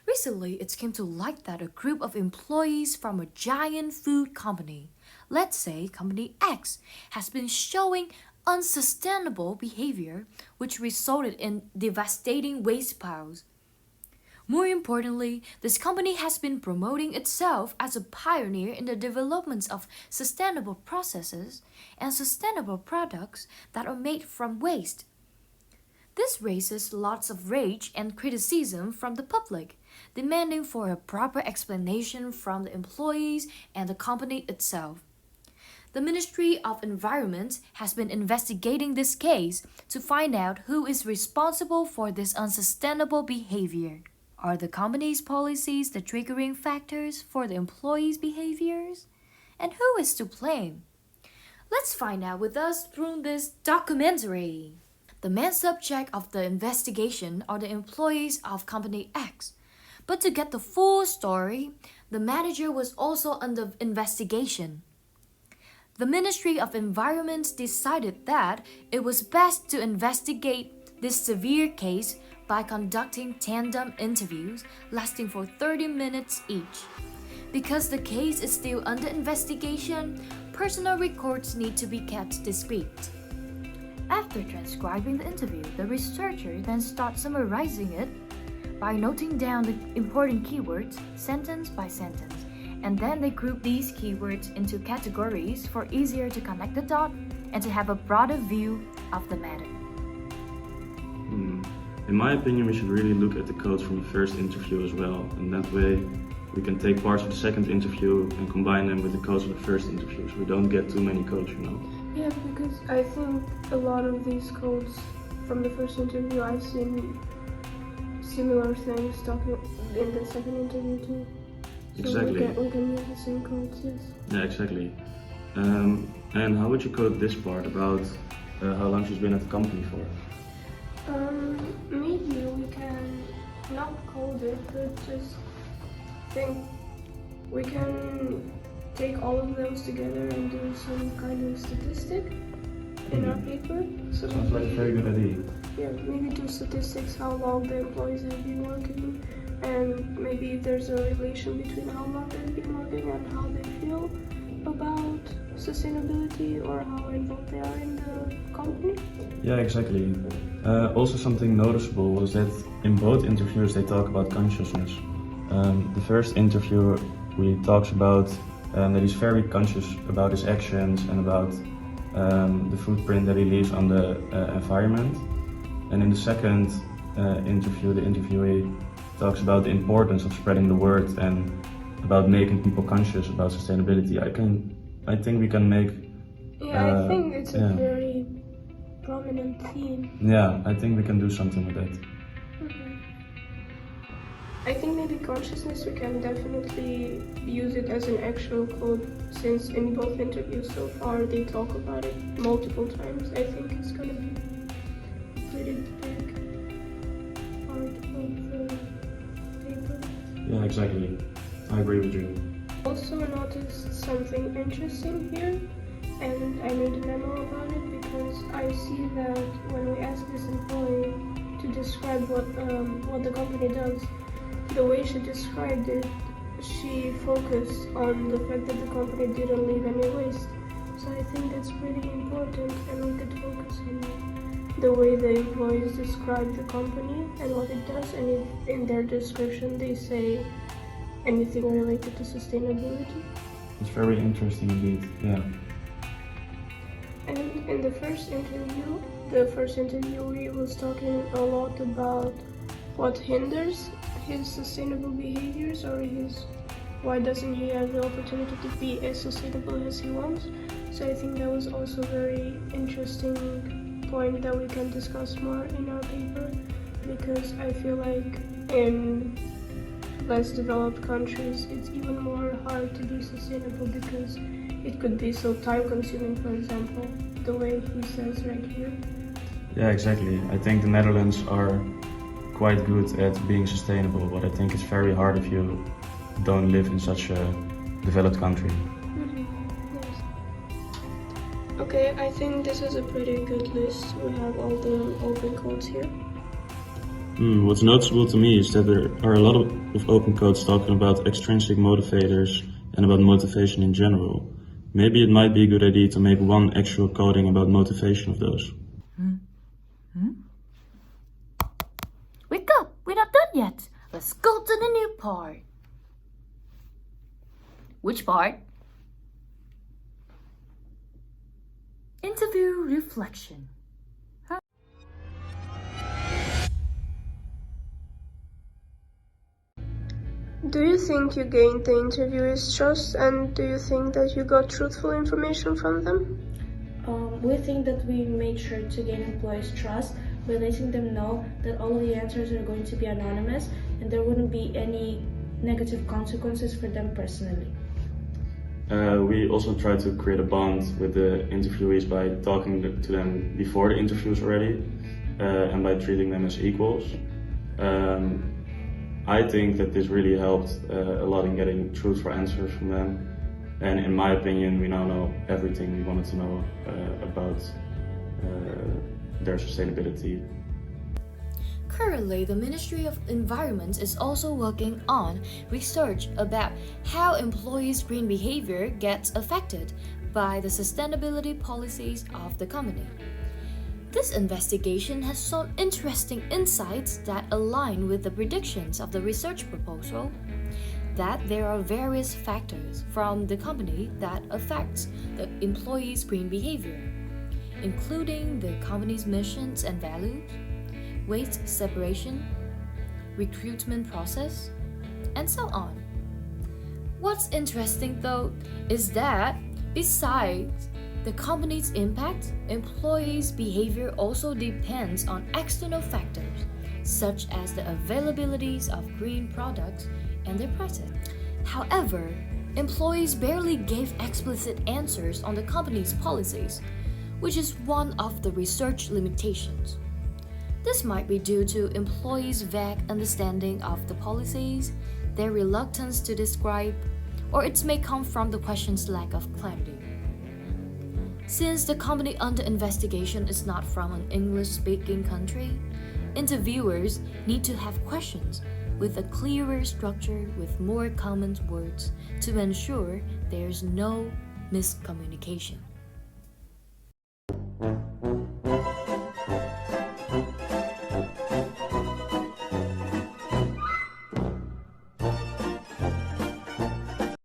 Recently, it came to light that a group of employees from a giant food company, let's say Company X, has been showing unsustainable behavior which resulted in devastating waste piles. More importantly, this company has been promoting itself as a pioneer in the development of sustainable processes and sustainable products that are made from waste. This raises lots of rage and criticism from the public, demanding for a proper explanation from the employees and the company itself. The Ministry of Environment has been investigating this case to find out who is responsible for this unsustainable behavior. Are the company's policies the triggering factors for the employees' behaviors? And who is to blame? Let's find out with us through this documentary. The main subject of the investigation are the employees of Company X. But to get the full story, the manager was also under investigation. The Ministry of Environment decided that it was best to investigate this severe case by conducting tandem interviews lasting for 30 minutes each. Because the case is still under investigation, personal records need to be kept discreet. After transcribing the interview, the researcher then starts summarizing it by noting down the important keywords sentence by sentence, and then they group these keywords into categories for easier to connect the dot and to have a broader view of the matter. In my opinion, we should really look at the codes from the first interview as well, and that way we can take parts of the second interview and combine them with the codes of the first interview, so we don't get too many codes, Yeah, because I think a lot of these codes from the first interview, I've seen similar things talking in the second interview too. So Exactly. we can use the same codes, yes. Yeah, exactly. And how would you code this part about how long she's been at the company for? Maybe we can not code it, but just think we can take all of those together and do some kind of statistic in our paper. So Sounds like a very good idea. yeah, maybe do statistics, how long the employees have been working, and maybe if there's a relation between how long they've been working and how they feel about sustainability or how involved they are in the company. Yeah, exactly. Also something noticeable was that in both interviews they talk about consciousness. The first interview he talks about that he's very conscious about his actions and about the footprint that he leaves on the environment. And in the second interview, the interviewee talks about the importance of spreading the word and about making people conscious about sustainability. I think we can make... I think it's a very prominent theme. Yeah, I think we can do something with it. I think maybe consciousness, we can definitely use it as an actual code, since in both interviews so far they talk about it multiple times. I think it's gonna be a pretty big part of the paper. Yeah, exactly. I agree with you. Also noticed something interesting here, and I made a memo about it because I see that when we ask this employee to describe what the company does, the way she described it, she focused on the fact that the company didn't leave any waste. So I think that's pretty important, and we could focus on the way the employees describe the company and what it does, and if in their description they say anything related to sustainability. It's very interesting indeed, yeah. And in the first interviewee was talking a lot about what hinders his sustainable behaviors, or why doesn't he have the opportunity to be as sustainable as he wants. So I think that was also a very interesting point that we can discuss more in our paper, because I feel like in less developed countries it's even more hard to be sustainable because it could be so time consuming, for example, the way he says right here. Yeah, exactly. I think the Netherlands are quite good at being sustainable, but I think it's very hard if you don't live in such a developed country. Yes. Okay, I think this is a pretty good list. We have all the open codes here. What's noticeable to me is that there are a lot of open codes talking about extrinsic motivators and about motivation in general. Maybe it might be a good idea to make one actual coding about motivation of those. Wake up! We're not done yet. Let's go to the new part. Which part? Interview reflection. Do you think you gained the interviewer's trust, and do you think that you got truthful information from them? We think that we made sure to gain employees' trust by letting them know that all of the answers are going to be anonymous and there wouldn't be any negative consequences for them personally. We also try to create a bond with the interviewees by talking to them before the interviews already and by treating them as equals. I think that this really helped a lot in getting truthful answers from them. And in my opinion, we now know everything we wanted to know about their sustainability. Currently, the Ministry of Environment is also working on research about how employees' green behavior gets affected by the sustainability policies of the company. This investigation has some interesting insights that align with the predictions of the research proposal, that there are various factors from the company that affects the employees' green behavior, including the company's missions and values, waste separation, recruitment process, and so on. What's interesting though is that besides the company's impact, employees' behavior also depends on external factors such as the availabilities of green products and their prices. However, employees barely gave explicit answers on the company's policies, which is one of the research limitations. This might be due to employees' vague understanding of the policies, their reluctance to describe, or it may come from the question's lack of clarity. Since the company under investigation is not from an English-speaking country, interviewers need to have questions with a clearer structure with more common words to ensure there's no miscommunication.